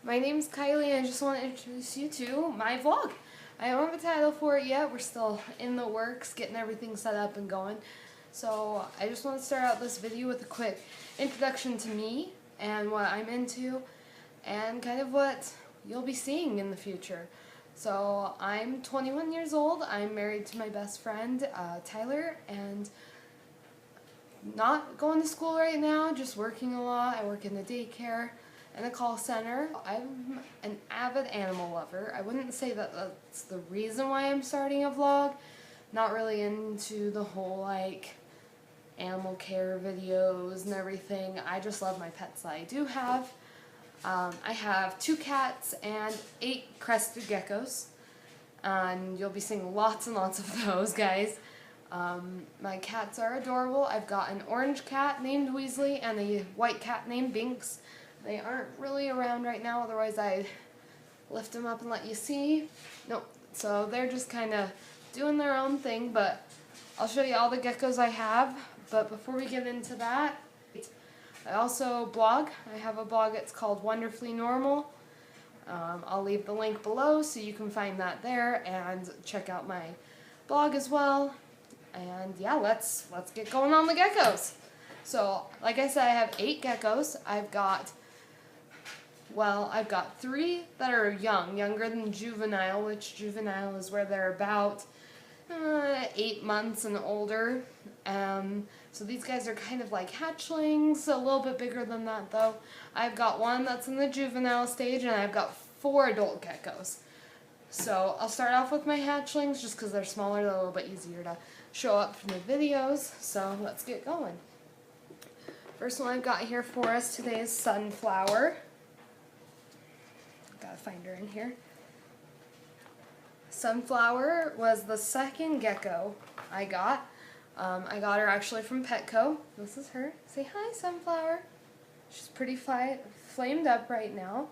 My name's Kylie and I just want to introduce you to my vlog. I don't have a title for it yet. We're still in the works, getting everything set up and going. So I just want to start out this video with a quick introduction to me and what I'm into and kind of what you'll be seeing in the future. So I'm 21 years old. I'm married to my best friend, Tyler, and not going to school right now, just working a lot. I work in a daycare and a call center. I'm an avid animal lover. I wouldn't say that that's the reason why I'm starting a vlog. Not really into the whole animal care videos and everything. I just love my pets that I do have. I have 2 cats and 8 crested geckos. And you'll be seeing lots and lots of those, guys. My cats are adorable. I've got an orange cat named Weasley and a white cat named Binks. They aren't really around right now, otherwise I'd lift them up and let you see. Nope. So they're just kind of doing their own thing, but I'll show you all the geckos I have. But before we get into that, I also blog. I have a blog. It's called Wonderfully Normal. I'll leave the link below so you can find that there and check out my blog as well. And yeah, let's get going on the geckos. So, like I said, I have 8 geckos. I've got 3 that are younger than juvenile, which juvenile is where they're about 8 months and older. So these guys are kind of like hatchlings, a little bit bigger than that though. I've got 1 that's in the juvenile stage, and I've got 4 adult geckos. So I'll start off with my hatchlings just because they're smaller, they're a little bit easier to show up from the videos. So let's get going. First one I've got here for us today is Sunflower. Gotta find her in here. Sunflower was the second gecko I got. I got her actually from Petco. This is her. Say hi, Sunflower. She's pretty flamed up right now.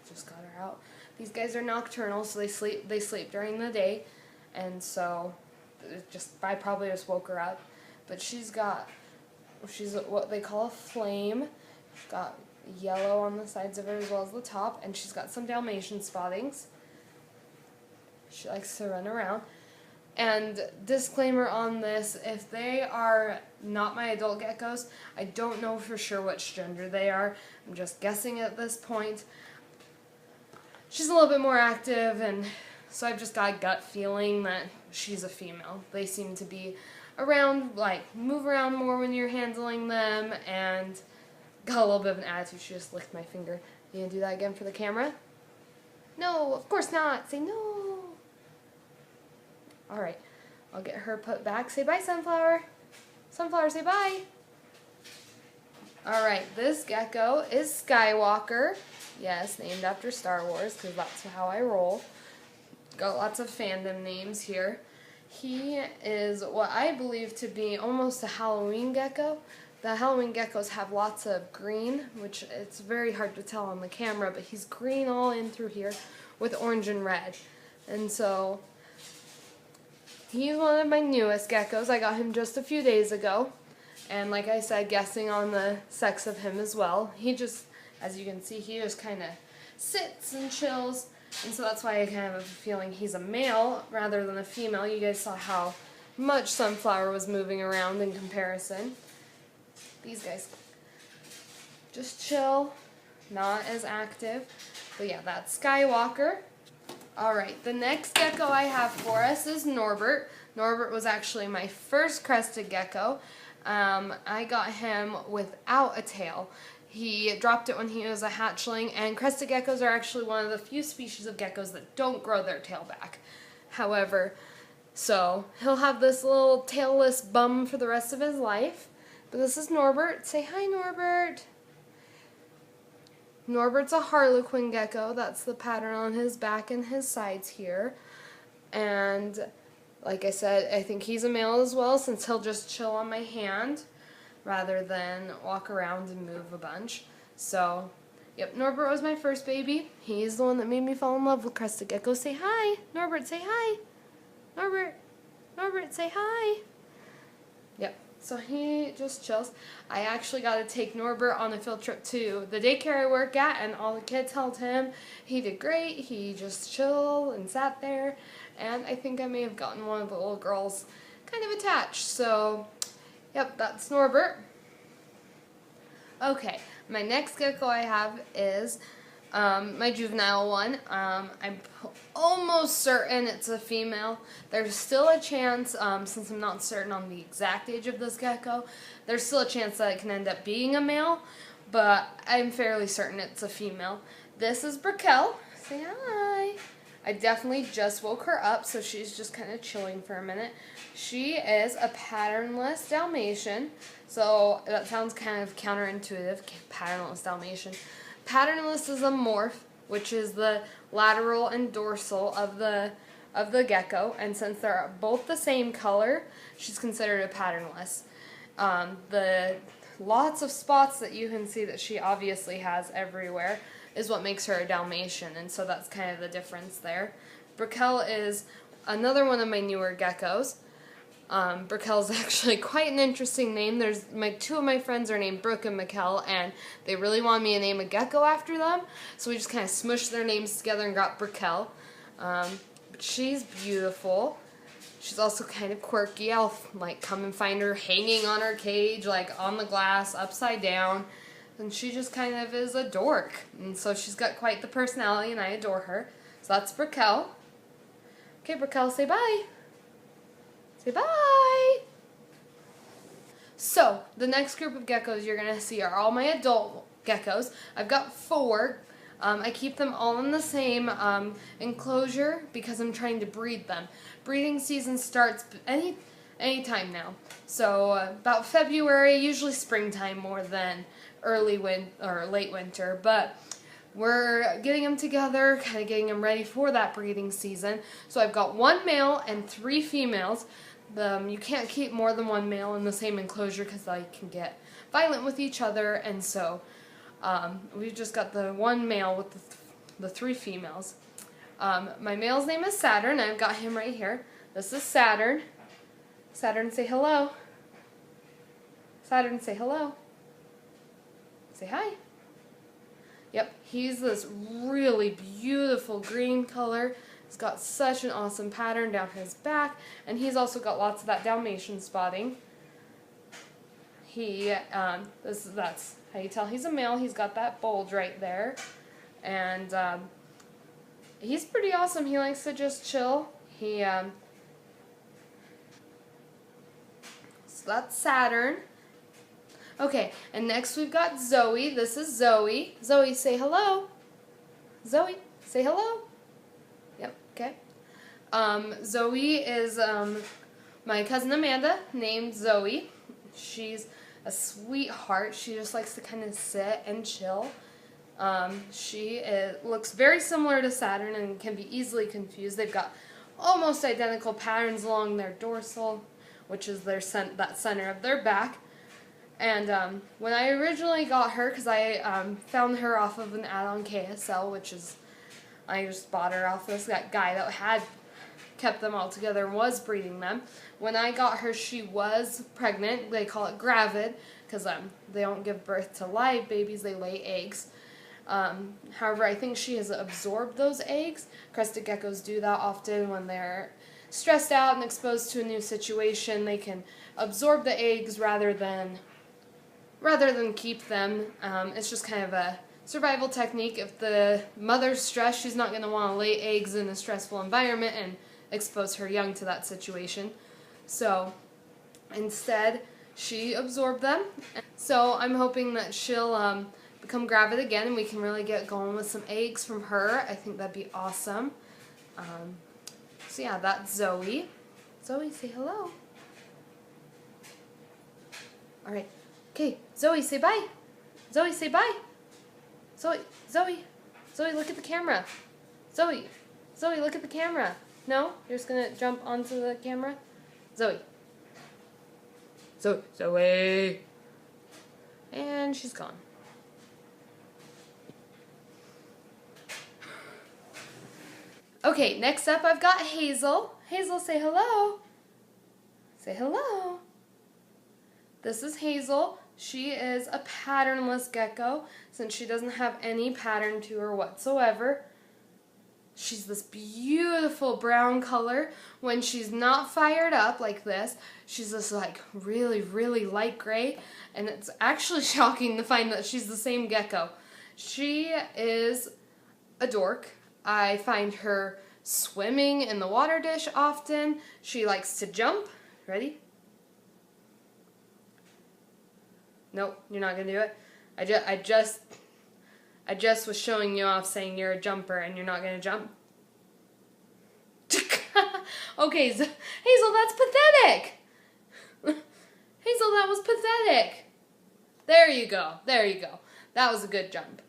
Just got her out. These guys are nocturnal, so they sleep during the day, and so I probably just woke her up. But she's what they call a flame. She's got yellow on the sides of her as well as the top, and she's got some Dalmatian spottings. She likes to run around. And disclaimer on this, if they are not my adult geckos, I don't know for sure which gender they are. I'm just guessing at this point. She's a little bit more active, and so I've just got a gut feeling that she's a female. They seem to be around, move around more when you're handling them, and got a little bit of an attitude. She just licked my finger. You gonna do that again for the camera? No, of course not. Say no. Alright, I'll get her put back. Say bye, Sunflower. Sunflower, say bye. Alright, this gecko is Skywalker. Yes, named after Star Wars, because that's how I roll. Got lots of fandom names here. He is what I believe to be almost a Halloween gecko. The Halloween geckos have lots of green, which it's very hard to tell on the camera, but he's green all in through here with orange and red. And so he's one of my newest geckos. I got him just a few days ago. And like I said, guessing on the sex of him as well. He just, as you can see, he just kind of sits and chills. And so that's why I kind of have a feeling he's a male rather than a female. You guys saw how much Sunflower was moving around in comparison. These guys just chill, not as active. But yeah, that's Skywalker. Alright, the next gecko I have for us is Norbert. Norbert was actually my first crested gecko. I got him without a tail. He dropped it when he was a hatchling, and crested geckos are actually one of the few species of geckos that don't grow their tail back. However, so he'll have this little tailless bum for the rest of his life. But this is Norbert. Say hi, Norbert. Norbert's a Harlequin gecko. That's the pattern on his back and his sides here. And like I said, I think he's a male as well, since he'll just chill on my hand rather than walk around and move a bunch. So, yep, Norbert was my first baby. He's the one that made me fall in love with crested geckos. Say hi. Norbert, say hi. Norbert. Norbert, say hi. Yep. So he just chills. I actually got to take Norbert on a field trip to the daycare I work at, and all the kids held him. He did great. He just chilled and sat there, and I think I may have gotten one of the little girls kind of attached. So, yep, that's Norbert. Okay, my next gecko I have is my juvenile one. I'm almost certain it's a female. There's still a chance, since I'm not certain on the exact age of this gecko, there's still a chance that it can end up being a male, but I'm fairly certain it's a female. This is Brickell. Say hi. I definitely just woke her up, so she's just kind of chilling for a minute. She is a patternless Dalmatian, so that sounds kind of counterintuitive, patternless Dalmatian. Patternless is a morph, which is the lateral and dorsal of the gecko, and since they're both the same color, she's considered a patternless. The lots of spots that you can see that she obviously has everywhere is what makes her a Dalmatian, and so that's kind of the difference there. Brickell is another one of my newer geckos. Brickell is actually quite an interesting name. Two of my friends are named Brooke and Mikkel, and they really wanted me to name a gecko after them, so we just kind of smushed their names together and got Brickell. But she's beautiful. She's also kind of quirky. I'll come and find her hanging on her cage, on the glass, upside down. And she just kind of is a dork. And so she's got quite the personality, and I adore her. So that's Brickell. Okay, Brickell, say bye. Say bye. So, the next group of geckos you're going to see are all my adult geckos. I've got 4. I keep them all in the same enclosure because I'm trying to breed them. Breeding season starts any time now. So about February, usually springtime more than early or late winter, but we're getting them together, kind of getting them ready for that breeding season. So I've got 1 male and 3 females. You can't keep more than 1 male in the same enclosure because they can get violent with each other, and so we've just got the 1 male with the 3 females. My male's name is Saturn. I've got him right here. This is Saturn. Saturn, say hello. Saturn, say hello. Say hi. Yep, he's this really beautiful green color. He's got such an awesome pattern down his back, and he's also got lots of that Dalmatian spotting. That's how you tell he's a male. He's got that bulge right there, and he's pretty awesome. He likes to just chill. So that's Saturn. Okay, and next we've got Zoe. This is Zoe. Zoe, say hello. Zoe, say hello. Yep, okay. Zoe is my cousin Amanda, named Zoe. She's a sweetheart. She just likes to kind of sit and chill. She looks very similar to Saturn and can be easily confused. They've got almost identical patterns along their dorsal, which is that center of their back. And when I originally got her, because I found her off of an ad on KSL, I just bought her off this guy that had kept them all together and was breeding them. When I got her, she was pregnant. They call it gravid, because they don't give birth to live babies, they lay eggs. However, I think she has absorbed those eggs. Crested geckos do that often when they're stressed out and exposed to a new situation. They can absorb the eggs rather than keep them. It's just kind of a survival technique. If the mother's stressed, she's not going to want to lay eggs in a stressful environment and expose her young to that situation. So instead, she absorbed them. So I'm hoping that she'll become gravid again and we can really get going with some eggs from her. I think that'd be awesome. So yeah, that's Zoe. Zoe, say hello. All right. Okay, Zoe, say bye. Zoe, say bye. Zoe, look at the camera. Zoe, look at the camera. No? You're just going to jump onto the camera? Zoe. Zoe. And she's gone. Okay, next up I've got Hazel. Hazel, say hello. Say hello. This is Hazel. She is a patternless gecko since she doesn't have any pattern to her whatsoever. She's this beautiful brown color. When she's not fired up like this, she's this like really, really light gray, and it's actually shocking to find that she's the same gecko. She is a dork. I find her swimming in the water dish often. She likes to jump. Ready? Nope, you're not gonna do it. I just was showing you off saying you're a jumper and you're not gonna jump. Okay, Hazel, that's pathetic. Hazel, that was pathetic. There you go. There you go. That was a good jump.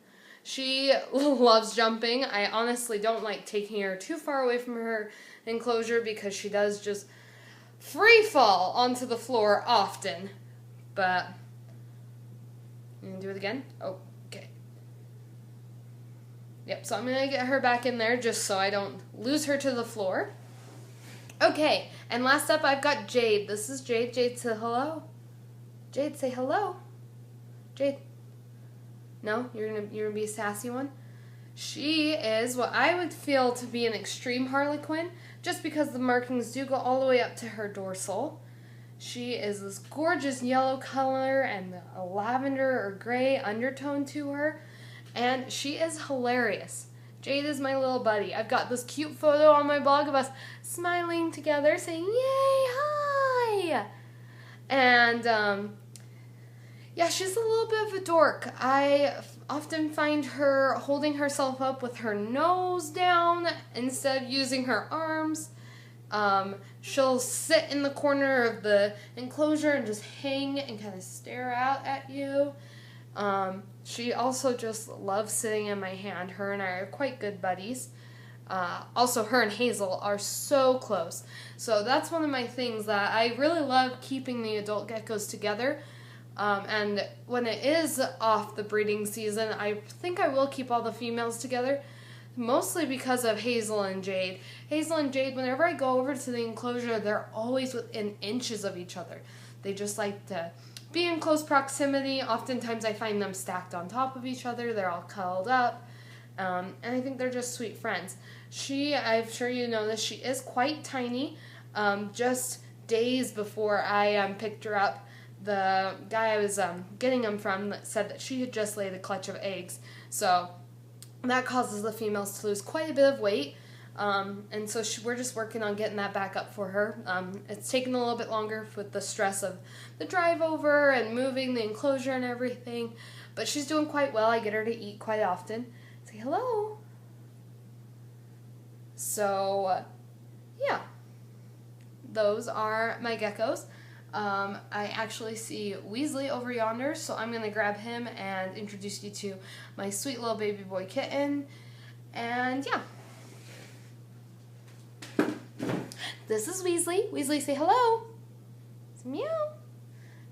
She loves jumping. I honestly don't like taking her too far away from her enclosure because she does just free fall onto the floor often. But you gonna do it again? Okay. Yep, so I'm gonna get her back in there just so I don't lose her to the floor. Okay, and last up I've got Jade. This is Jade. Jade, say hello. Jade, say hello. Jade. No? You're gonna be a sassy one? She is what I would feel to be an extreme Harlequin, just because the markings do go all the way up to her dorsal. She is this gorgeous yellow color and a lavender or gray undertone to her, and she is hilarious. Jade is my little buddy. I've got this cute photo on my blog of us smiling together saying, "Yay, hi!" And, yeah, she's a little bit of a dork. I often find her holding herself up with her nose down instead of using her arms. She'll sit in the corner of the enclosure and just hang and kind of stare out at you. She also just loves sitting in my hand. Her and I are quite good buddies. Also, her and Hazel are so close. So that's one of my things that I really love, keeping the adult geckos together. And when it is off the breeding season, I think I will keep all the females together, mostly because of Hazel and Jade. Hazel and Jade, whenever I go over to the enclosure, they're always within inches of each other. They just like to be in close proximity. Oftentimes I find them stacked on top of each other. They're all cuddled up. And I think they're just sweet friends. I'm sure you know this, she is quite tiny. Just days before I picked her up, the guy I was getting them from said that she had just laid a clutch of eggs. So that causes the females to lose quite a bit of weight. And so we're just working on getting that back up for her. It's taken a little bit longer with the stress of the drive over and moving the enclosure and everything. But she's doing quite well. I get her to eat quite often. Say hello. So, yeah. Those are my geckos. I actually see Weasley over yonder, so I'm going to grab him and introduce you to my sweet little baby boy kitten. And yeah. This is Weasley. Weasley, say hello. It's meow.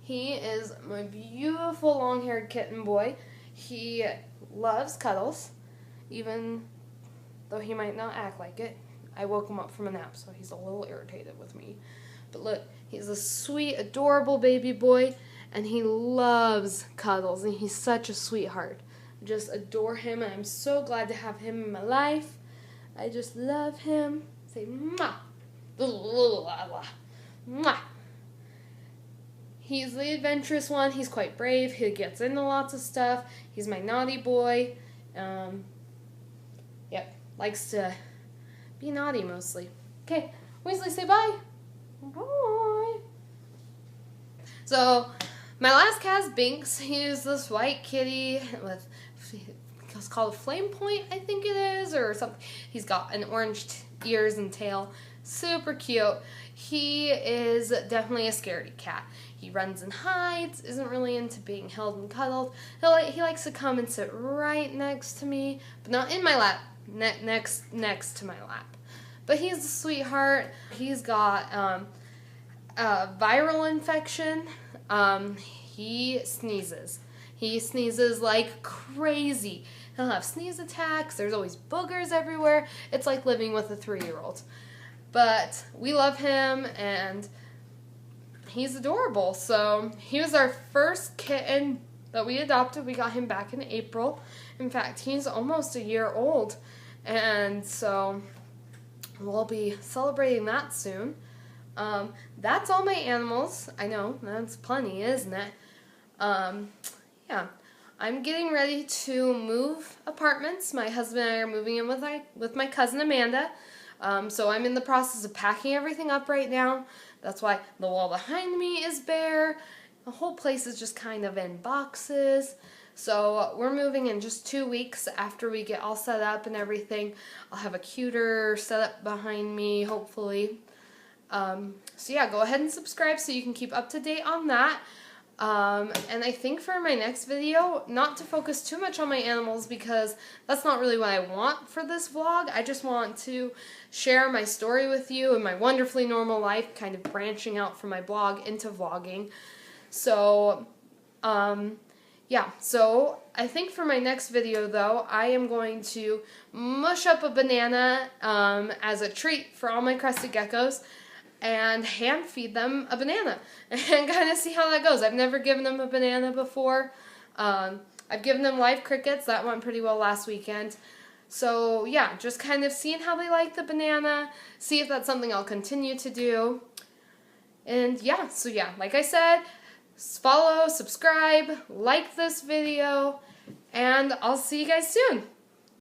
He is my beautiful long-haired kitten boy. He loves cuddles, even though he might not act like it. I woke him up from a nap, so he's a little irritated with me. But look, he's a sweet, adorable baby boy, and he loves cuddles, and he's such a sweetheart. I just adore him, and I'm so glad to have him in my life. I just love him. Say, mwah. Mwah. He's the adventurous one. He's quite brave. He gets into lots of stuff. He's my naughty boy. Yep, likes to be naughty mostly. Okay, Weasley, say bye. Bye. So, my last cat is Binks. He's this white kitty with, it's called a flame point, I think it is, or something. He's got an orange ears and tail. Super cute. He is definitely a scaredy cat. He runs and hides, isn't really into being held and cuddled. He likes to come and sit right next to me, but not in my lap, next to my lap. But he's a sweetheart. He's got a viral infection. He sneezes. He sneezes like crazy. He'll have sneeze attacks. There's always boogers everywhere. It's like living with a 3-year-old. But we love him, and he's adorable. So he was our first kitten that we adopted. We got him back in April. In fact, he's almost a year old. And so we'll be celebrating that soon. That's all my animals. I know, that's plenty, isn't it? Yeah. I'm getting ready to move apartments. My husband and I are moving in with my cousin Amanda. So I'm in the process of packing everything up right now. That's why the wall behind me is bare. The whole place is just kind of in boxes. So we're moving in just 2 weeks after we get all set up and everything. I'll have a cuter setup behind me, hopefully. So yeah, go ahead and subscribe so you can keep up to date on that. And I think for my next video, not to focus too much on my animals because that's not really what I want for this vlog. I just want to share my story with you and my wonderfully normal life, kind of branching out from my blog into vlogging. So, yeah, so I think for my next video though, I am going to mush up a banana as a treat for all my crested geckos and hand feed them a banana and kind of see how that goes. I've never given them a banana before. I've given them live crickets. That went pretty well last weekend. So yeah, just kind of seeing how they like the banana, see if that's something I'll continue to do. And yeah, so yeah, like I said, follow, subscribe, like this video, and I'll see you guys soon.